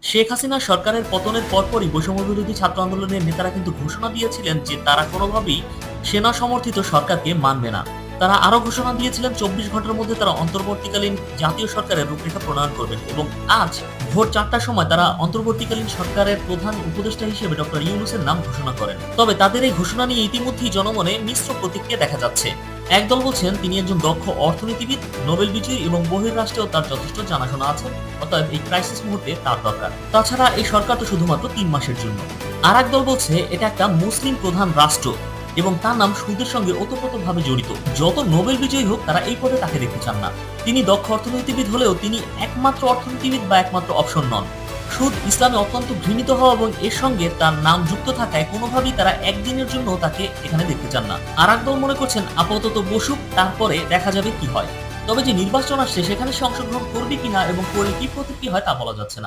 শেখ হাসিনা সরকারের পতনের পরপরই বৈষম্য বিরোধী ছাত্র আন্দোলনের নেতারা কিন্তু ঘোষণা দিয়েছিলেন যে তারা কোনোভাবেই সেনা সমর্থিত সরকারকে মানবে না। তারা আরো ঘোষণা দিয়েছিলেন ২৪ ঘন্টার মধ্যে তারা অন্তর্বর্তীকালীন জাতীয় সরকারের রূপরেখা প্রণয়ন করবেন এবং আজ ভোর ৪টার সময় তারা অন্তর্বর্তীকালীন সরকারের প্রধান উপদেষ্টা হিসেবে ডক্টর ইউনূসের নাম ঘোষণা করেন। তবে তাদের এই ঘোষণা নিয়ে ইতিমধ্যেই জনমনে মিশ্র প্রতিক্রিয়া দেখা যাচ্ছে। একদল বলছেন তিনি একজন দক্ষ অর্থনীতিবিদ, নোবেল বিজয়ী এবং বহির্রাষ্ট্রেও তার যথেষ্ট জানাশোনা আছে, অতএব এই ক্রাইসিস মুহূর্তে তার দরকার। তাছাড়া এই সরকার তো শুধুমাত্র ৩ মাসের জন্য। আর এক দল বলছে এটা একটা মুসলিম প্রধান রাষ্ট্র এবং তার নাম সুদের সঙ্গে ওতপ্রোতভাবে জড়িত। যত নোবেল বিজয়ী হোক তারা এই পদে তাকে দেখতে চান না। তিনি দক্ষ অর্থনীতিবিদ হলেও তিনি একমাত্র অর্থনীতিবিদ বা একমাত্র অপশন নন। সুদ ইসলামে অত্যন্ত ঘৃণিত হওয়া এবং এর সঙ্গে তার নাম যুক্ত থাকায় কোনোভাবেই তারা একদিনের জন্য তাকে এখানে দেখতে চান না। আর এক দল মনে করছেন আপাতত বসুক, তারপরে দেখা যাবে কি হয়। তবে যে নির্বাচন আসছে সেখানে সে অংশগ্রহণ করবে কিনা এবং করে কি প্রতিক্রিয়া হয় তা বলা যাচ্ছে না।